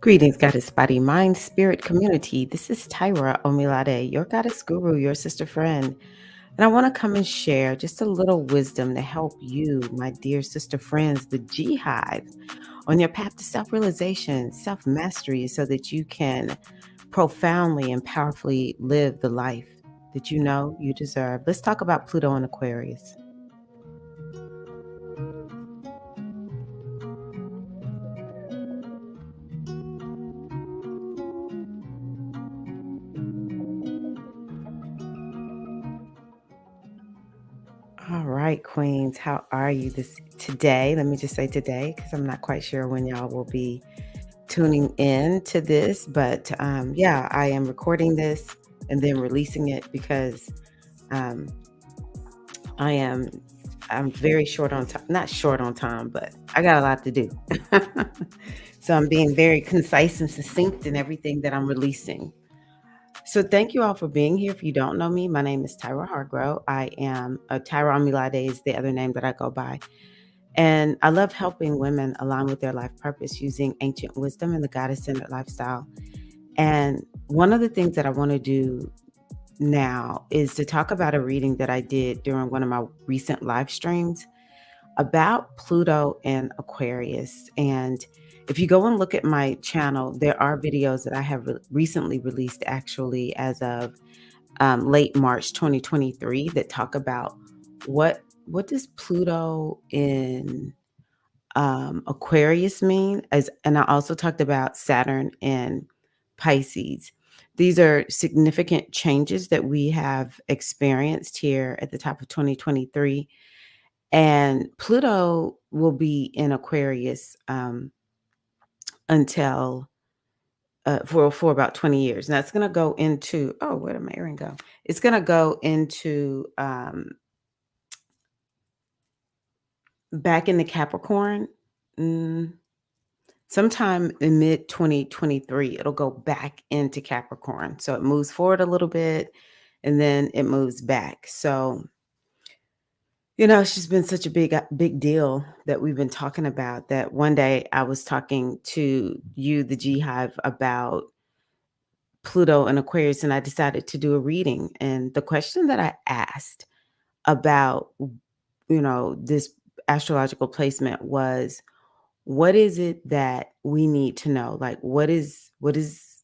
Greetings, Goddess Body, Mind, Spirit community. This is Tyra Omilade, your Goddess Guru, your sister friend. And I want to come and share just a little wisdom to help you, my dear sister friends, the G Hive, on your path to self realization, self mastery, so that you can profoundly and powerfully live the life that you know you deserve. Let's talk about Pluto and Aquarius. All right, Queens, how are you this today? Let me just say today, because I'm not quite sure when y'all will be tuning in to this, but yeah, I am recording this and then releasing it because um, I am I'm very short on time, not short on time, but I got a lot to do. So I'm being very concise and succinct in everything that I'm releasing. So thank you all for being here. If you don't know me, my name is Tyra Hargrove. I am Tyra Amilade is the other name that I go by. And I love helping women align with their life purpose using ancient wisdom and the goddess-centered lifestyle. And one of the things that I want to do now is to talk about a reading that I did during one of my recent live streams about Pluto and Aquarius. And if you go and look at my channel, there are videos that I have recently released, actually, as of late March 2023, that talk about what does Pluto in Aquarius mean, and I also talked about Saturn and Pisces. These are significant changes that we have experienced here at the top of 2023. And Pluto will be in Aquarius until for about 20 years. Now it's going to go into, oh, where did my earring go? It's going to go into back in the Capricorn. Mm, Sometime in mid 2023, it'll go back into Capricorn. So it moves forward a little bit and then it moves back. So, it's just been such a big deal that we've been talking about, that one day I was talking to you, the G Hive, about Pluto and Aquarius, and I decided to do a reading. And the question that I asked about, this astrological placement was, what is it that we need to know? Like, what is this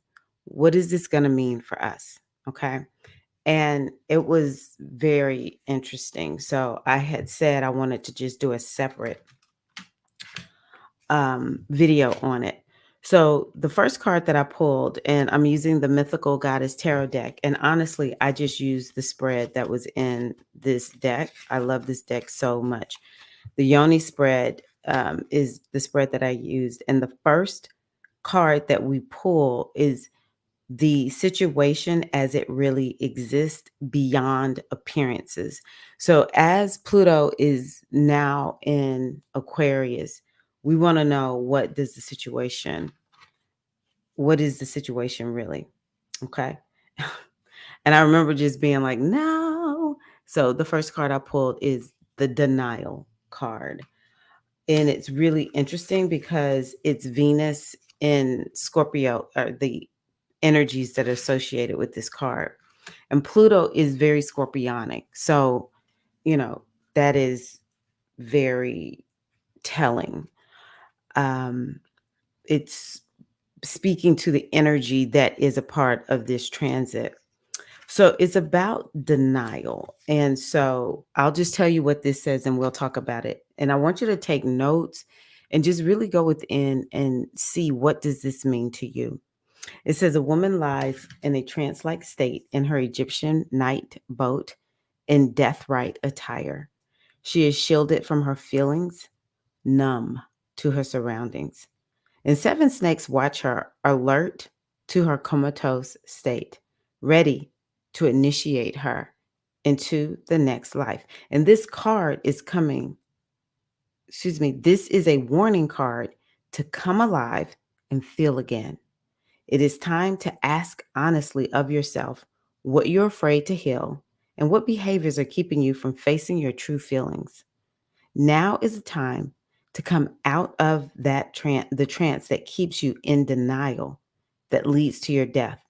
going to mean for us? Okay. And it was very interesting. So I had said I wanted to just do a separate video on it. So the first card that I pulled, and I'm using the Mythical Goddess Tarot deck. And honestly, I just used the spread that was in this deck. I love this deck so much. The Yoni spread is the spread that I used. And the first card that we pull is the situation as it really exists beyond appearances. So, as Pluto is now in Aquarius, we want to know, what is the situation really? Okay. And I remember just being like, no. So, the first card I pulled is the denial card. And it's really interesting because it's Venus in Scorpio, or the energies that are associated with this card. And Pluto is very scorpionic. So, that is very telling. It's speaking to the energy that is a part of this transit. So it's about denial. And so I'll just tell you what this says and we'll talk about it. And I want you to take notes and just really go within and see, what does this mean to you? It says, a woman lies in a trance-like state in her Egyptian night boat in death-rite attire. She is shielded from her feelings, numb to her surroundings. And seven snakes watch her, alert to her comatose state, ready to initiate her into the next life. And this card is this is a warning card to come alive and feel again. It is time to ask honestly of yourself what you're afraid to heal and what behaviors are keeping you from facing your true feelings. Now is the time to come out of that the trance that keeps you in denial that leads to your death.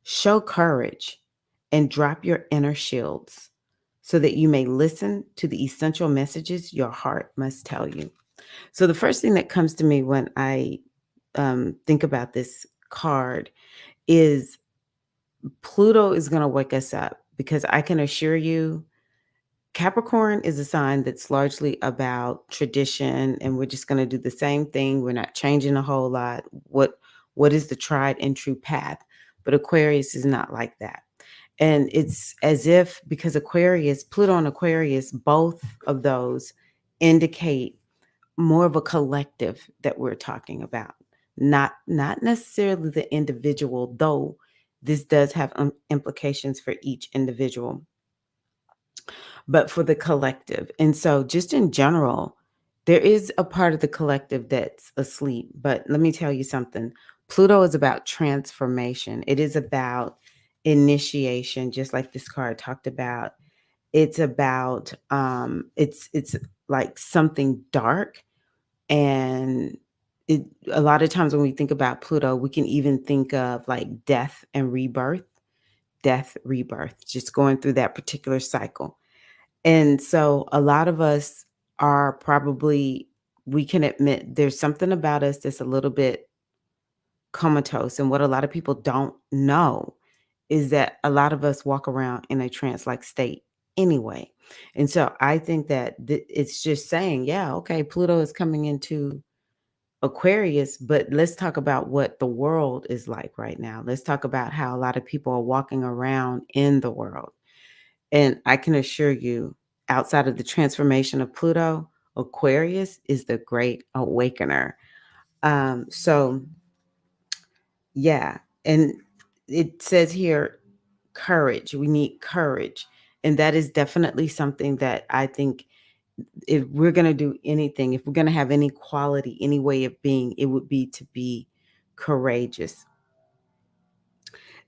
Show courage and drop your inner shields so that you may listen to the essential messages your heart must tell you. So, the first thing that comes to me when I think about this card is Pluto is going to wake us up, because I can assure you Capricorn is a sign that's largely about tradition, and we're just going to do the same thing. We're not changing a whole lot. What is the tried and true path? But Aquarius is not like that. And it's as if, because Aquarius, Pluto and Aquarius, both of those indicate more of a collective that we're talking about. Not necessarily the individual, though this does have implications for each individual, but for the collective. And so, just in general, there is a part of the collective that's asleep. But let me tell you something. Pluto is about transformation. It is about initiation, just like this card talked about. It's about it's like something dark, and a lot of times when we think about Pluto, we can even think of like death, rebirth, just going through that particular cycle. And so a lot of us are probably, we can admit there's something about us that's a little bit comatose. And what a lot of people don't know is that a lot of us walk around in a trance like state anyway. And so I think that it's just saying, yeah, okay, Pluto is coming into Aquarius, but let's talk about what the world is like right now. Let's talk about how a lot of people are walking around in the world. And I can assure you, outside of the transformation of Pluto, Aquarius is the great awakener. So yeah, and it says here, courage. We need courage. And that is definitely something that I think, if we're going to do anything, if we're going to have any quality, any way of being, it would be to be courageous.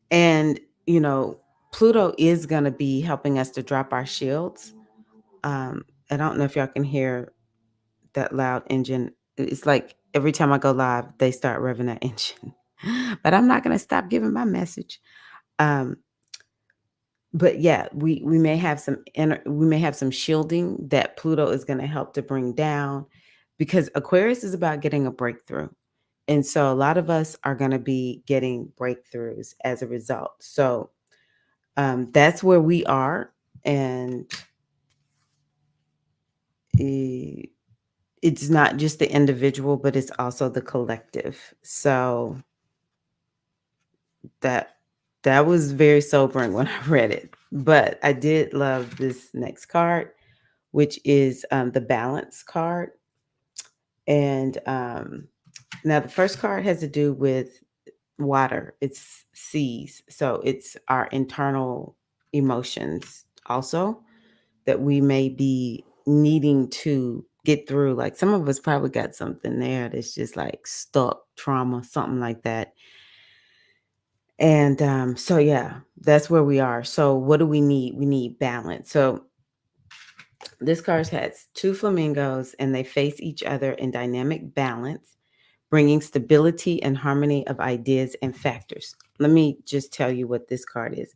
And, Pluto is going to be helping us to drop our shields. I don't know if y'all can hear that loud engine. It's like every time I go live, they start revving that engine. But I'm not going to stop giving my message. Um, but yeah, we may have we may have some shielding that Pluto is going to help to bring down, because Aquarius is about getting a breakthrough. And so a lot of us are going to be getting breakthroughs as a result. So that's where we are. And it's not just the individual, but it's also the collective. So that that was very sobering when I read it. But I did love this next card, which is the balance card. And now the first card has to do with water. It's seas. So it's our internal emotions also that we may be needing to get through. Like some of us probably got something there that's just like stuck, trauma, something like that. And so yeah, that's where we are. So what do we need? We need balance. So this card has two flamingos, and they face each other in dynamic balance, bringing stability and harmony of ideas and factors. Let me just tell you what this card is.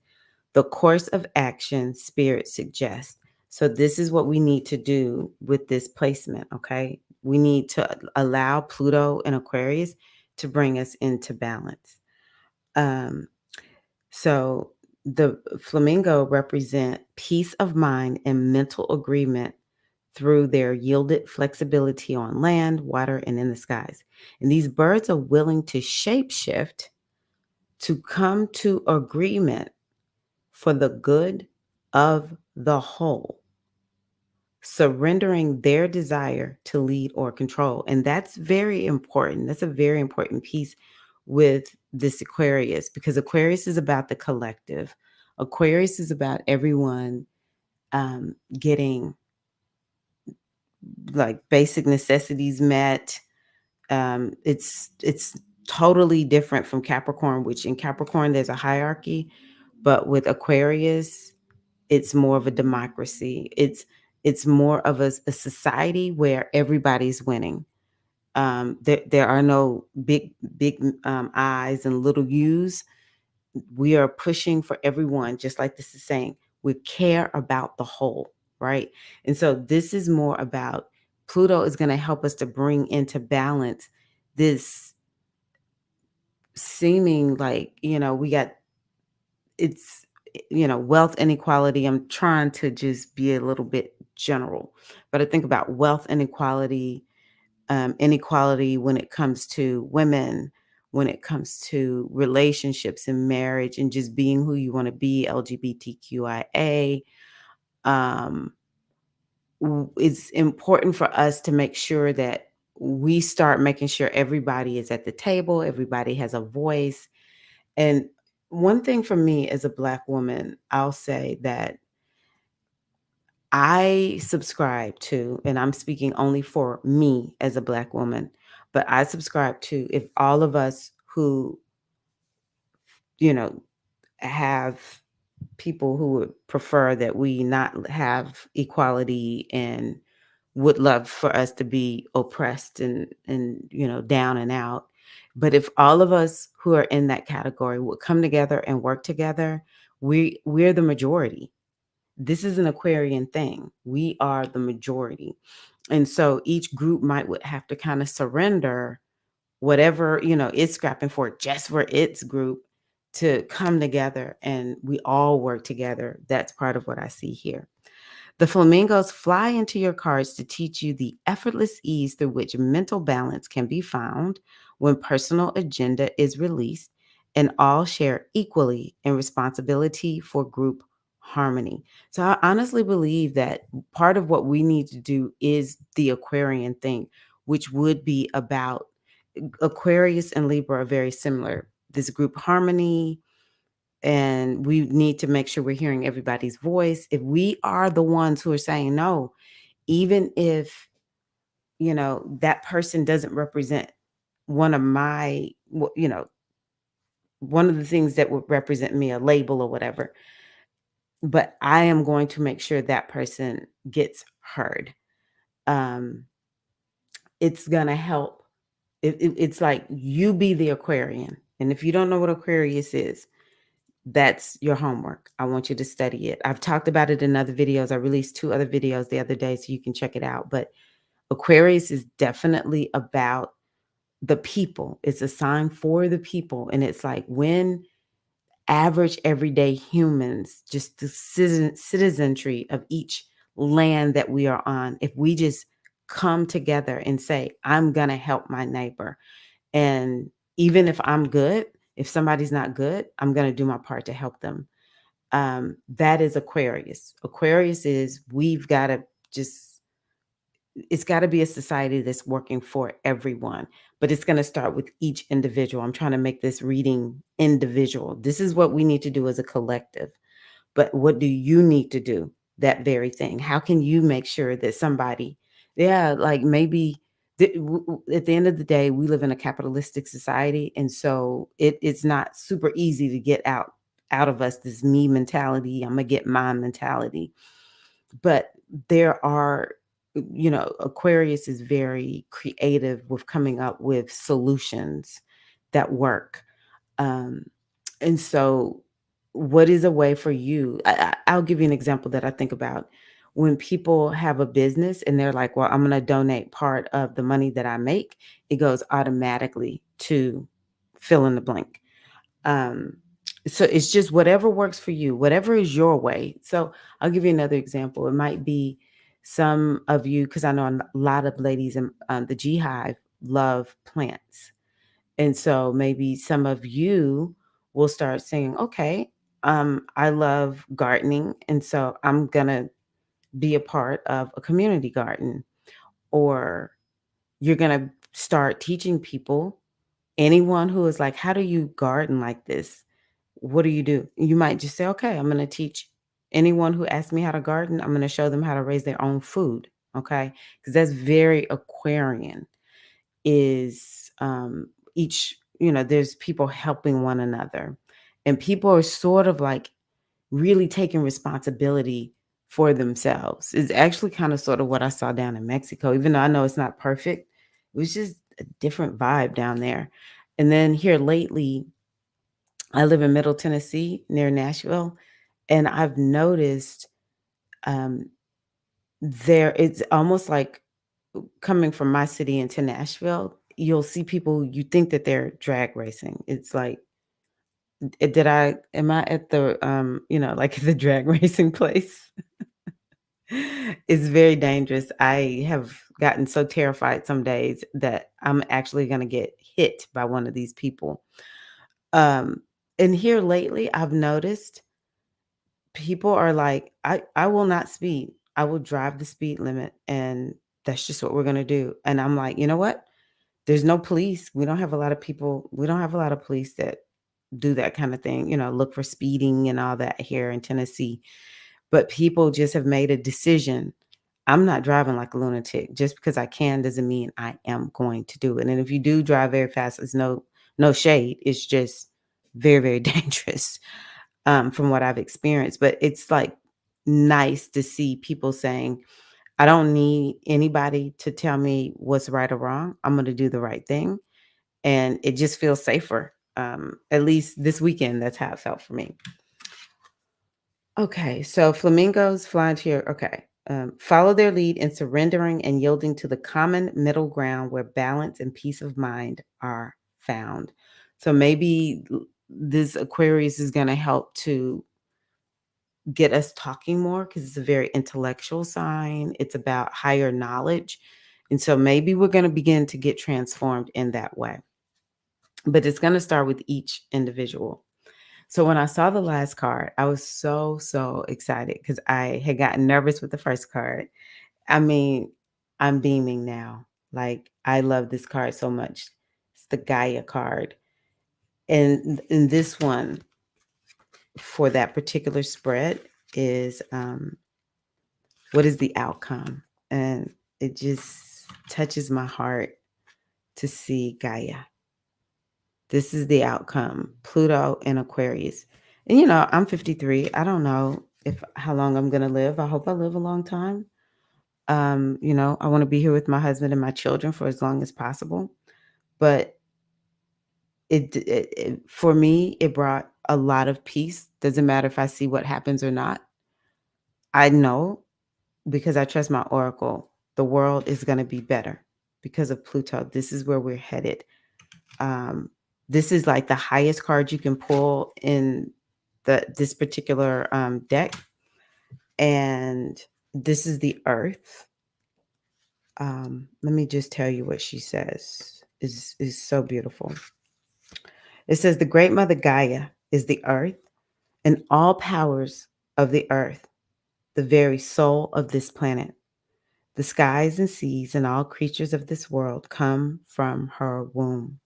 The course of action Spirit suggests. So this is what we need to do with this placement, okay? We need to allow Pluto and Aquarius to bring us into balance. So the flamingo represent peace of mind and mental agreement through their yielded flexibility on land, water, and in the skies. And these birds are willing to shapeshift to come to agreement for the good of the whole, surrendering their desire to lead or control. And that's very important. That's a very important piece with this Aquarius, because Aquarius is about the collective. Aquarius is about everyone getting like basic necessities met. It's totally different from Capricorn, which in Capricorn there's a hierarchy, but with Aquarius, it's more of a democracy. It's more of a society where everybody's winning. There are no big I's and little U's. We are pushing for everyone, just like this is saying, we care about the whole, right? And so this is more about Pluto is going to help us to bring into balance this seeming like, we got it's wealth inequality. I'm trying to just be a little bit general, but I think about wealth inequality, inequality when it comes to women, when it comes to relationships and marriage and just being who you want to be, LGBTQIA. Um, it's important for us to make sure that we start making sure everybody is at the table, everybody has a voice. And one thing for me as a Black woman, I'll say that I subscribe to, and I'm speaking only for me as a Black woman, but I subscribe to if all of us who, you know, have people who would prefer that we not have equality and would love for us to be oppressed and down and out. But if all of us who are in that category would come together and work together, we're the majority. This is an Aquarian thing. We are the majority. And so each group might would have to kind of surrender whatever, it's scrapping for just for its group to come together and we all work together. That's part of what I see here. The flamingos fly into your cards to teach you the effortless ease through which mental balance can be found when personal agenda is released and all share equally in responsibility for group harmony. So I honestly believe that part of what we need to do is the Aquarian thing, which would be about Aquarius and Libra are very similar. This group harmony, and we need to make sure we're hearing everybody's voice. If we are the ones who are saying no, even if, that person doesn't represent one of my, one of the things that would represent me, a label or whatever, but I am going to make sure that person gets heard. Um, it's going to help. It's like you be the Aquarian. And if you don't know what Aquarius is, that's your homework. I want you to study it. I've talked about it in other videos. I released 2 other videos the other day, so you can check it out. But Aquarius is definitely about the people. It's a sign for the people. And it's like when average everyday humans, just the citizenry of each land that we are on, if we just come together and say, I'm going to help my neighbor. And even if I'm good, if somebody's not good, I'm going to do my part to help them. That is Aquarius. Aquarius is we've got to just, it's got to be a society that's working for everyone, but it's going to start with each individual. I'm trying to make this reading individual. This is what we need to do as a collective. But what do you need to do? That very thing. How can you make sure that somebody, yeah, like maybe at the end of the day, we live in a capitalistic society, and so it's not super easy to get out of us this me mentality. I'm gonna get my mentality, but there are, Aquarius is very creative with coming up with solutions that work. Um, and so, what is a way for you? I'll give you an example that I think about. When people have a business and they're like, well, I'm going to donate part of the money that I make, it goes automatically to fill in the blank. Um, so it's just whatever works for you, whatever is your way. So I'll give you another example. It might be some of you, because I know a lot of ladies in the G Hive love plants. And so maybe some of you will start saying, okay, I love gardening. And so I'm going to be a part of a community garden. Or you're going to start teaching people, anyone who is like, how do you garden like this? What do? You might just say, okay, I'm going to teach anyone who asks me how to garden. I'm going to show them how to raise their own food. Okay. Because that's very Aquarian is each, there's people helping one another. And people are sort of like really taking responsibility for themselves. It's actually kind of sort of what I saw down in Mexico, even though I know it's not perfect. It was just a different vibe down there. And then here lately, I live in Middle Tennessee near Nashville, and I've noticed um, there it's almost like coming from my city into Nashville, you'll see people you think that they're drag racing. It's like, did I am I at the like the drag racing place? It's very dangerous. I have gotten so terrified some days that I'm actually gonna get hit by one of these people. Um, and here lately, I've noticed people are like, I will not speed. I will drive the speed limit, and that's just what we're gonna do. And I'm like, you know what? There's no police. We don't have a lot of people. We don't have a lot of police that do that kind of thing, look for speeding and all that here in Tennessee. But people just have made a decision. I'm not driving like a lunatic. Just because I can doesn't mean I am going to do it. And if you do drive very fast, it's no shade. It's just very, very dangerous, from what I've experienced. But it's like nice to see people saying, I don't need anybody to tell me what's right or wrong. I'm going to do the right thing. And it just feels safer. At least this weekend, that's how it felt for me. Okay, so flamingos flying to your okay. Follow their lead in surrendering and yielding to the common middle ground where balance and peace of mind are found. So maybe this Aquarius is going to help to get us talking more because it's a very intellectual sign. It's about higher knowledge. And so maybe we're going to begin to get transformed in that way. But it's going to start with each individual. So when I saw the last card, I was so excited because I had gotten nervous with the first card. I mean, I'm beaming now. Like, I love this card so much. It's the Gaia card. And in this one, for that particular spread, is what is the outcome? And it just touches my heart to see Gaia. This is the outcome. Pluto and Aquarius. And I'm 53. I don't know if how long I'm gonna live. I hope I live a long time. I want to be here with my husband and my children for as long as possible. But for me, it brought a lot of peace. Doesn't matter if I see what happens or not. I know because I trust my oracle, the world is going to be better because of Pluto. This is where we're headed. Um, this is like the highest card you can pull in this particular deck, and this is the Earth. Let me just tell you what she says. Is so beautiful. It says the Great Mother Gaia is the Earth, and all powers of the Earth, the very soul of this planet. The skies and seas and all creatures of this world come from her womb.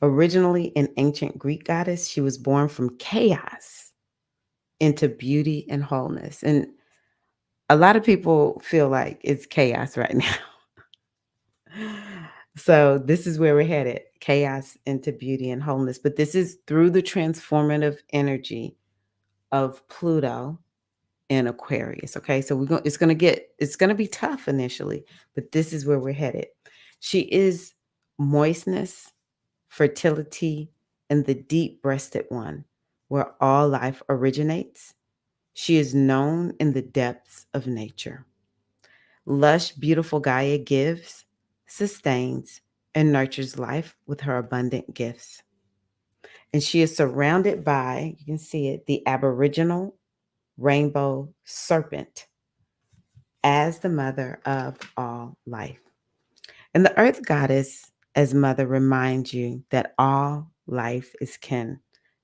Originally an ancient Greek goddess, she was born from chaos into beauty and wholeness. And a lot of people feel like it's chaos right now. So this is where we're headed, chaos into beauty and wholeness. But this is through the transformative energy of Pluto in Aquarius. Okay. So it's gonna be tough initially, but this is where we're headed. She is moistness, fertility, and the deep breasted one, where all life originates. She is known in the depths of nature. Lush, beautiful Gaia gives, sustains, and nurtures life with her abundant gifts. And she is surrounded by, you can see it, the Aboriginal rainbow serpent as the mother of all life. And the earth goddess as mother reminds you that all life is kin.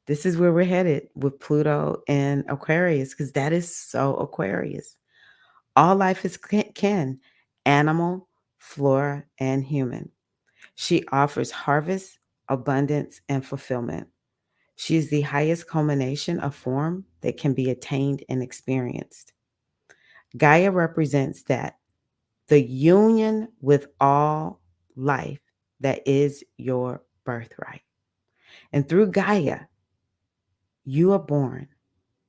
This is where we're headed with Pluto and Aquarius, because that is so Aquarius. All life is kin, animal, flora, and human. She offers harvest, abundance, and fulfillment. She is the highest culmination of form that can be attained and experienced. Gaia represents that the union with all life that is your birthright. And through Gaia, you are born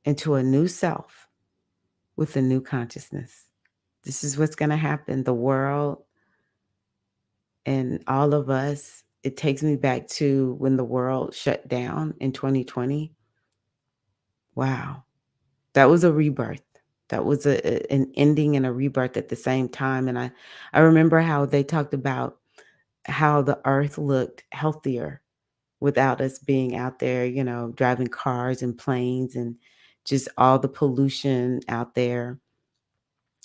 into a new self with a new consciousness. This is what's going to happen. The world and all of us, it takes me back to when the world shut down in 2020. Wow. That was a rebirth. That was an ending and a rebirth at the same time. And I remember how they talked about how the earth looked healthier without us being out there, driving cars and planes and just all the pollution out there,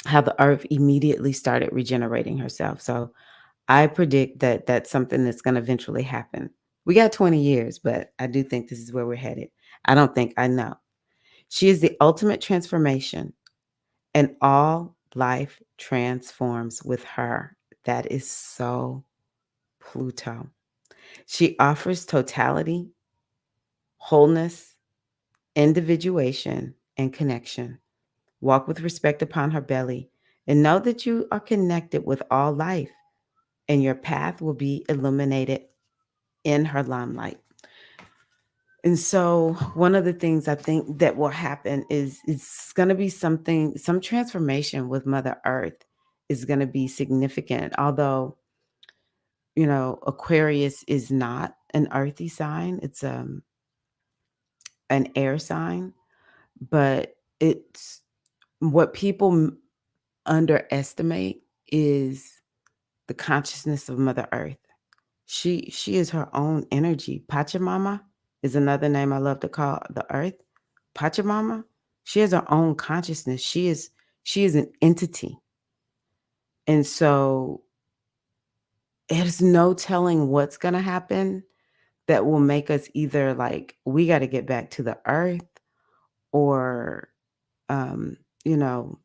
how the earth immediately started regenerating herself. So I predict that that's something that's going to eventually happen. We got 20 years, but I do think this is where we're headed. I don't think I know. She is the ultimate transformation, and all life transforms with her. That is so Pluto. She offers totality, wholeness, individuation, and connection. Walk with respect upon her belly and know that you are connected with all life, and your path will be illuminated in her limelight. And so one of the things I think that will happen is it's going to be some transformation with Mother Earth is going to be significant. Although, Aquarius is not an earthy sign, it's an air sign, but it's what people underestimate is the consciousness of Mother Earth. She is her own energy. Pachamama is another name I love to call the earth. Pachamama, she has her own consciousness. She is an entity. And so there's no telling what's gonna happen that will make us either like we got to get back to the earth or um, you know,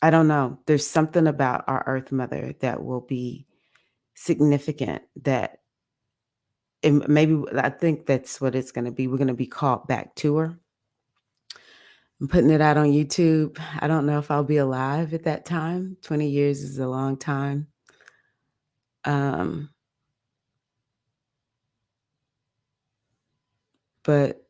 I don't know. There's something about our earth mother that will be significant that and maybe I think that's what it's gonna be. We're gonna be called back to her. I'm putting it out on YouTube. I don't know if I'll be alive at that time. 20 years is a long time. Um, but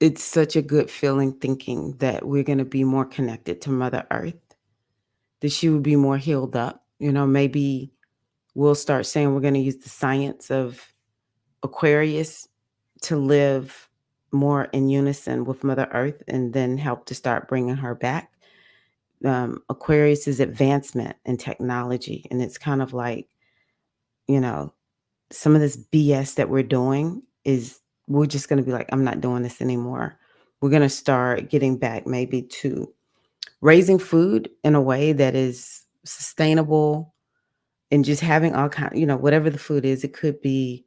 it's such a good feeling thinking that we're gonna be more connected to Mother Earth, that she would be more healed up. Maybe we'll start saying we're gonna use the science of Aquarius to live more in unison with Mother Earth and then help to start bringing her back. Aquarius is advancement in technology, and it's kind of like, you know, some of this BS that we're doing is we're just going to be like, I'm not doing this anymore. We're going to start getting back maybe to raising food in a way that is sustainable and just having all kind, whatever the food is, it could be,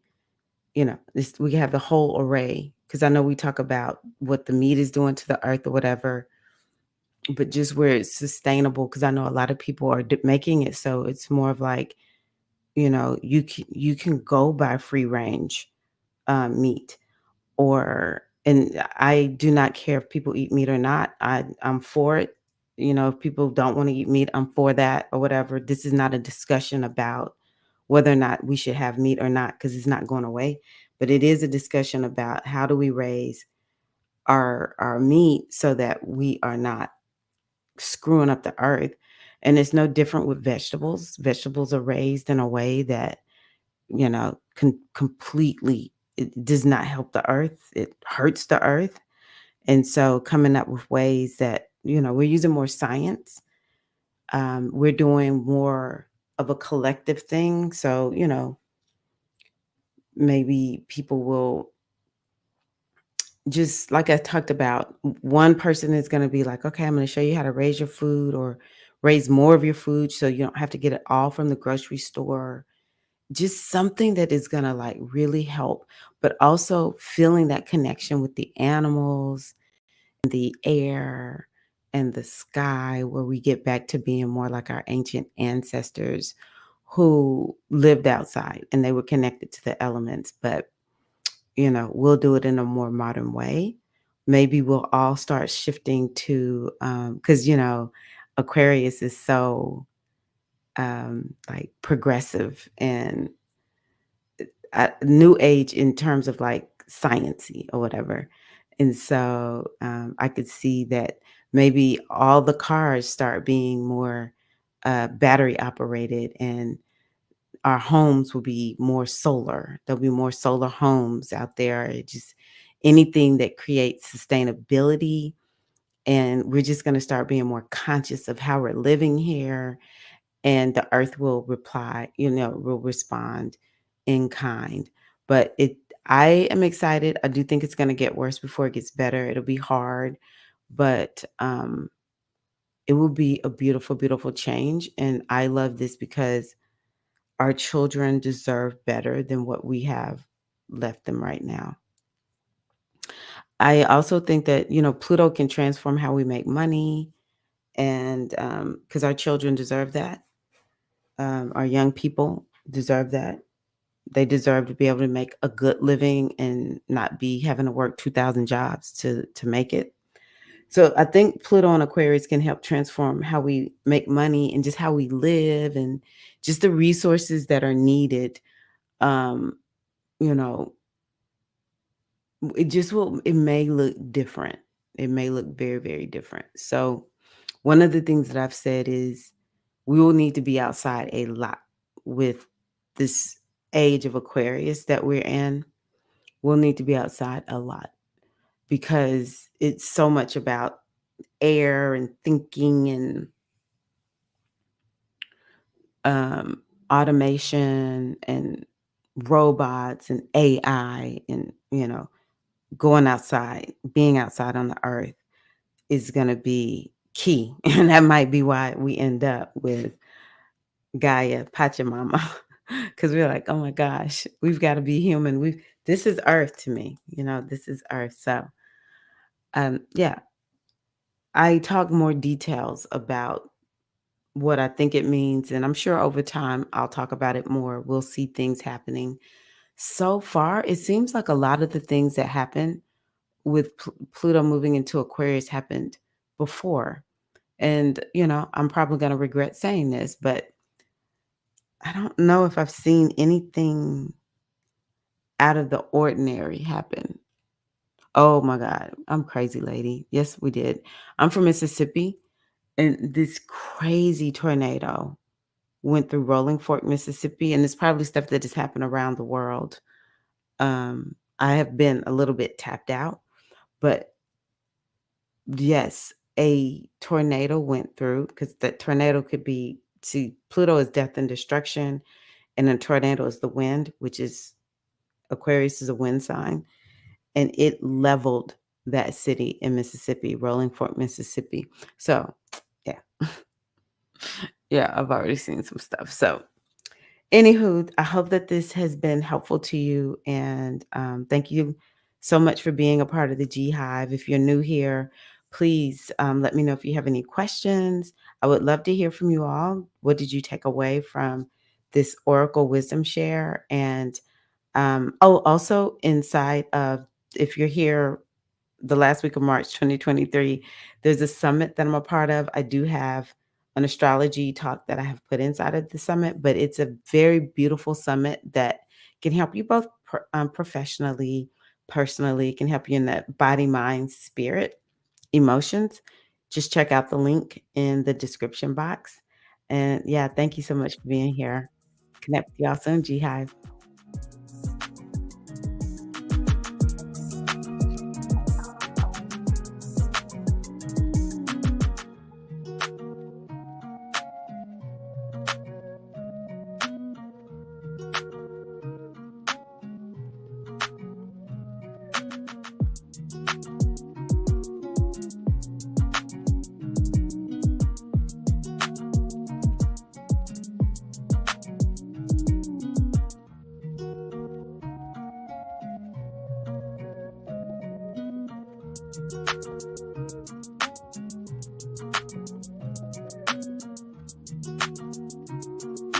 we have the whole array because I know we talk about what the meat is doing to the earth or whatever, but just where it's sustainable because I know a lot of people are making it so it's more of like, you can go by free range meat and I do not care if people eat meat or not. I'm for it. If people don't want to eat meat, I'm for that or whatever. This is not a discussion about whether or not we should have meat or not because it's not going away. But it is a discussion about how do we raise our meat so that we are not screwing up the earth. And it's no different with vegetables. Vegetables are raised in a way that completely it does not help the earth. It hurts the earth. And so coming up with ways that, we're using more science. We're doing more of a collective thing. So, maybe people will just like I talked about, one person is going to be like, okay, I'm going to show you how to raise your food or raise more of your food so you don't have to get it all from the grocery store. Just something that is gonna, like, really help, but also feeling that connection with the animals, and the air, and the sky, where we get back to being more like our ancient ancestors who lived outside, and they were connected to the elements, but, we'll do it in a more modern way. Maybe we'll all start shifting to, because Aquarius is so, like, progressive and new age in terms of like sciency or whatever. And so, I could see that maybe all the cars start being more, battery operated, and our homes will be more solar. There'll be more solar homes out there. It just anything that creates sustainability, and we're just gonna start being more conscious of how we're living here, and the earth will reply, will respond in kind. But I am excited. I do think it's gonna get worse before it gets better. It'll be hard, but it will be a beautiful, beautiful change. And I love this because our children deserve better than what we have left them right now. I also think that, Pluto can transform how we make money, and because our children deserve that. Our young people deserve that. They deserve to be able to make a good living and not be having to work 2,000 jobs to make it. So I think Pluto and Aquarius can help transform how we make money and just how we live and just the resources that are needed. Um, you know, it may look different. It may look very, very different. So one of the things that I've said is we will need to be outside a lot with this age of Aquarius that we're in. We'll need to be outside a lot because it's so much about air and thinking and automation and robots and AI and, going outside, being outside on the earth is going to be key. And that might be why we end up with Gaia Pachamama because we're like, oh my gosh, we've got to be human. This is earth to me, this is earth. So, yeah, I talk more details about what I think it means. And I'm sure over time I'll talk about it more. We'll see things happening. So far, it seems like a lot of the things that happen with Pluto moving into Aquarius happened before. And, I'm probably going to regret saying this, but I don't know if I've seen anything out of the ordinary happen. Oh my God, I'm crazy, lady. Yes, we did. I'm from Mississippi, and this crazy tornado went through Rolling Fork, Mississippi, and it's probably stuff that has happened around the world. I have been a little bit tapped out, but yes, a tornado went through because that tornado could be, see, Pluto is death and destruction, and a tornado is the wind, which is Aquarius is a wind sign, and it leveled that city in Mississippi, Rolling Fork, Mississippi. So, yeah, yeah, I've already seen some stuff. So, anywho, I hope that this has been helpful to you, and thank you so much for being a part of the G Hive. If you're new here, please let me know if you have any questions. I would love to hear from you all. What did you take away from this Oracle Wisdom Share? And also inside of, if you're here the last week of March 2023, there's a summit that I'm a part of. I do have an astrology talk that I have put inside of the summit, but it's a very beautiful summit that can help you both professionally, personally. It can help you in that body, mind, spirit, emotions. Just check out the link in the description box. And yeah, thank you so much for being here. Connect with y'all soon, G Hive.